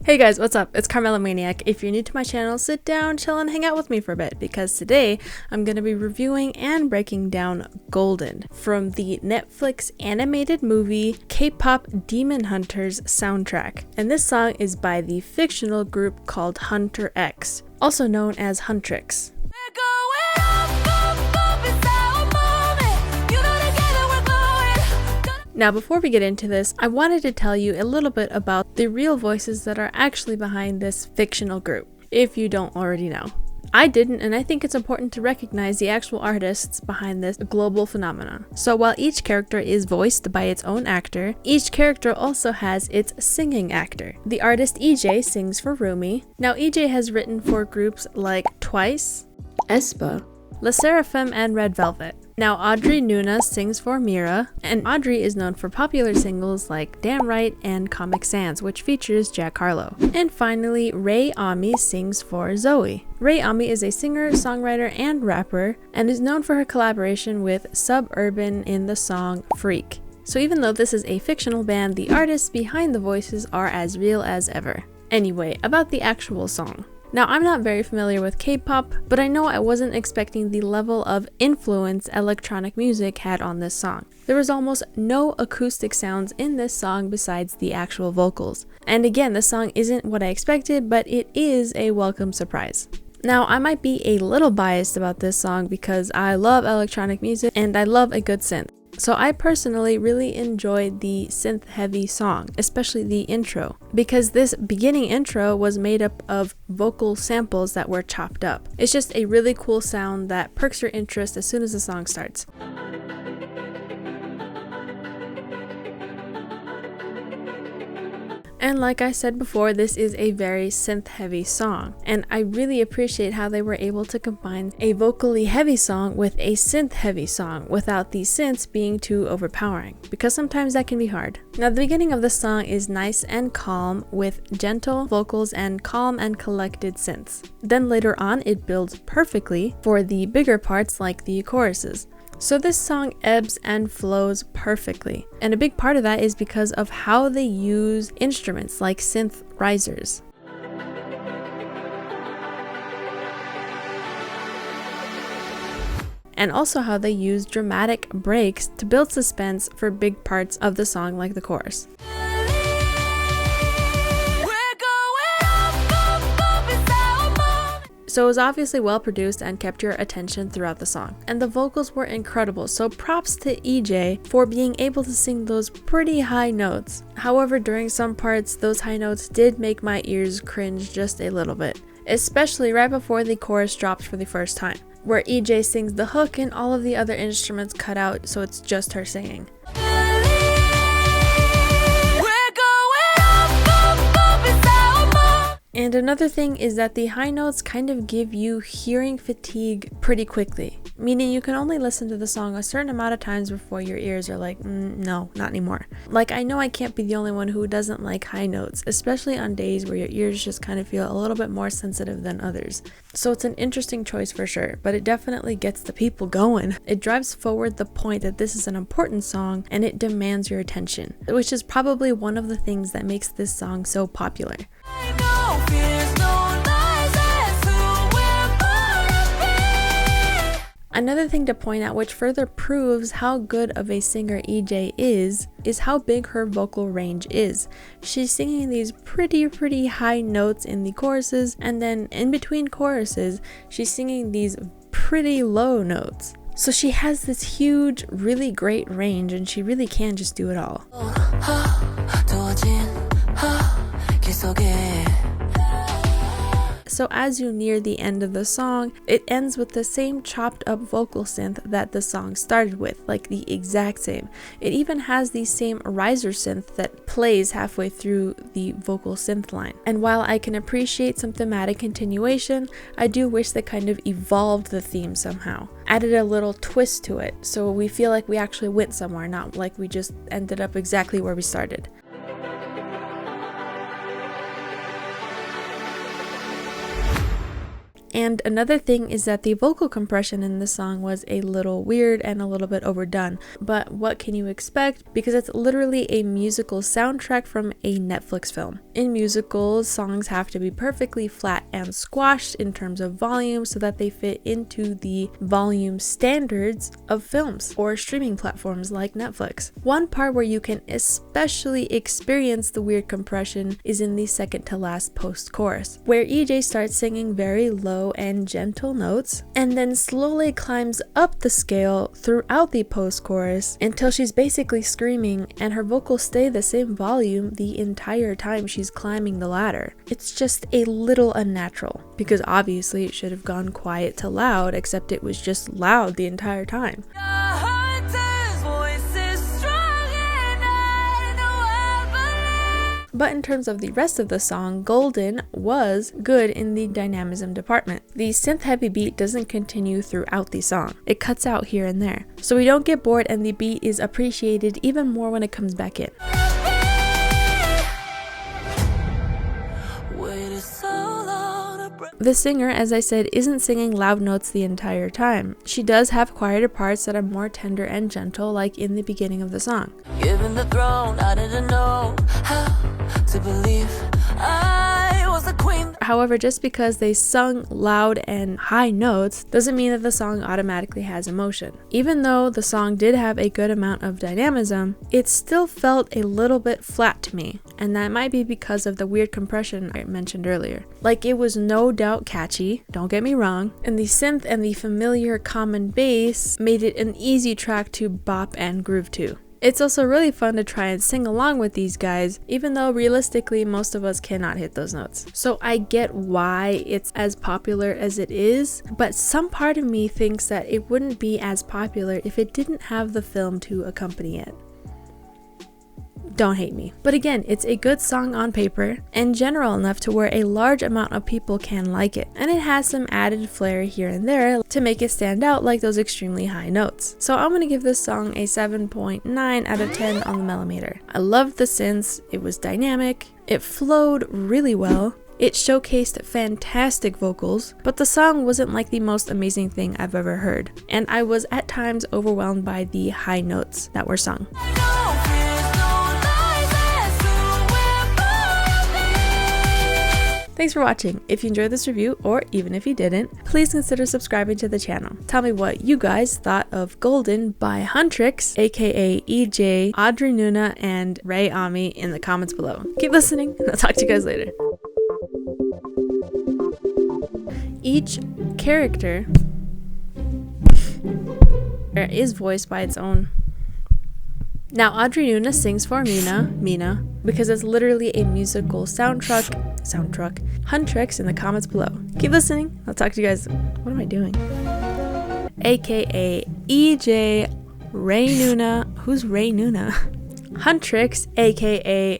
Hey guys, what's up? It's Carmela Maniac. If you're new to my channel, sit down, chill, and hang out with me for a bit because today I'm going to be reviewing and breaking down Golden from the Netflix animated movie K-pop Demon Hunters soundtrack. And this song is by the fictional group called Huntr X, also known as Huntrix. Now, before we get into this, I wanted to tell you a little bit about the real voices that are actually behind this fictional group, if you don't already know. I didn't, and I think it's important to recognize the actual artists behind this global phenomenon. So while each character is voiced by its own actor, each character also has its singing actor. The artist Ejae sings for Rumi. Now, Ejae has written for groups like Twice, aespa, LE SSERAFIM, and Red Velvet. Now, Audrey Nuna sings for Mira, and Audrey is known for popular singles like Damn Right and Comic Sans, which features Jack Harlow. And finally, Rae Ami sings for Zoe. Rae Ami is a singer, songwriter, and rapper, and is known for her collaboration with Suburban in the song Freak. So even though this is a fictional band, the artists behind the voices are as real as ever. Anyway, about the actual song. Now, I'm not very familiar with K-pop, but I know I wasn't expecting the level of influence electronic music had on this song. There was almost no acoustic sounds in this song besides the actual vocals. And again, the song isn't what I expected, but it is a welcome surprise. Now, I might be a little biased about this song because I love electronic music and I love a good synth. So I personally really enjoyed the synth-heavy song, especially the intro, because this beginning intro was made up of vocal samples that were chopped up. It's just a really cool sound that perks your interest as soon as the song starts. And like I said before, this is a very synth-heavy song, and I really appreciate how they were able to combine a vocally heavy song with a synth-heavy song without the synths being too overpowering, because sometimes that can be hard. Now, the beginning of the song is nice and calm with gentle vocals and calm and collected synths. Then later on, it builds perfectly for the bigger parts like the choruses. So this song ebbs and flows perfectly, and a big part of that is because of how they use instruments like synth risers. And also how they use dramatic breaks to build suspense for big parts of the song like the chorus. So it was obviously well produced and kept your attention throughout the song. And the vocals were incredible, so props to Ejae for being able to sing those pretty high notes. However, during some parts, those high notes did make my ears cringe just a little bit, especially right before the chorus drops for the first time, where Ejae sings the hook and all of the other instruments cut out so it's just her singing. And another thing is that the high notes kind of give you hearing fatigue pretty quickly, meaning you can only listen to the song a certain amount of times before your ears are like, no, not anymore. Like, I know I can't be the only one who doesn't like high notes, especially on days where your ears just kind of feel a little bit more sensitive than others. So it's an interesting choice for sure, but it definitely gets the people going. It drives forward the point that this is an important song and it demands your attention, which is probably one of the things that makes this song so popular. Another thing to point out, which further proves how good of a singer Ejae is how big her vocal range is. She's singing these pretty high notes in the choruses, and then in between choruses, she's singing these pretty low notes. So she has this huge, really great range, and she really can just do it all. So as you near the end of the song, it ends with the same chopped up vocal synth that the song started with, like the exact same. It even has the same riser synth that plays halfway through the vocal synth line. And while I can appreciate some thematic continuation, I do wish they kind of evolved the theme somehow. Added a little twist to it, so we feel like we actually went somewhere, not like we just ended up exactly where we started. And another thing is that the vocal compression in this song was a little weird and a little bit overdone. But what can you expect? Because it's literally a musical soundtrack from a Netflix film. In musicals, songs have to be perfectly flat and squashed in terms of volume so that they fit into the volume standards of films or streaming platforms like Netflix. One part where you can especially experience the weird compression is in the second to last post-chorus, where Ejae starts singing very low and gentle notes and then slowly climbs up the scale throughout the post-chorus until she's basically screaming and her vocals stay the same volume the entire time she's climbing the ladder. It's just a little unnatural, because obviously it should have gone quiet to loud, except it was just loud the entire time. But in terms of the rest of the song, Golden was good in the dynamism department. The synth-heavy beat doesn't continue throughout the song. It cuts out here and there. So we don't get bored, and the beat is appreciated even more when it comes back in. The singer, as I said, isn't singing loud notes the entire time. She does have quieter parts that are more tender and gentle, like in the beginning of the song. Given the throne, I didn't know how to believe I was the queen. However, just because they sung loud and high notes doesn't mean that the song automatically has emotion. Even though the song did have a good amount of dynamism, it still felt a little bit flat to me, and that might be because of the weird compression I mentioned earlier. Like, it was no doubt catchy, don't get me wrong, and the synth and the familiar common bass made it an easy track to bop and groove to. It's also really fun to try and sing along with these guys, even though realistically most of us cannot hit those notes. So I get why it's as popular as it is, but some part of me thinks that it wouldn't be as popular if it didn't have the film to accompany it. Don't hate me. But again, it's a good song on paper and general enough to where a large amount of people can like it. And it has some added flair here and there to make it stand out, like those extremely high notes. So I'm gonna give this song a 7.9 out of 10 on the millimeter. I loved the synths, it was dynamic, it flowed really well. It showcased fantastic vocals, but the song wasn't like the most amazing thing I've ever heard. And I was at times overwhelmed by the high notes that were sung. Thanks for watching. If you enjoyed this review, or even if you didn't, please consider subscribing to the channel. Tell me what you guys thought of Golden by Huntr, aka Ejae, Audrey, Nuna, and Ray Ami in the comments below. Keep listening, and I'll talk to you guys later. Each character is voiced by its own. Now Audrey Nuna sings for Mina, because it's literally a musical soundtrack. Huntr in the comments below. Keep listening. I'll talk to you guys. What am I doing? AKA Ejae, Ray Nuna. Who's Ray Nuna? Huntr, aka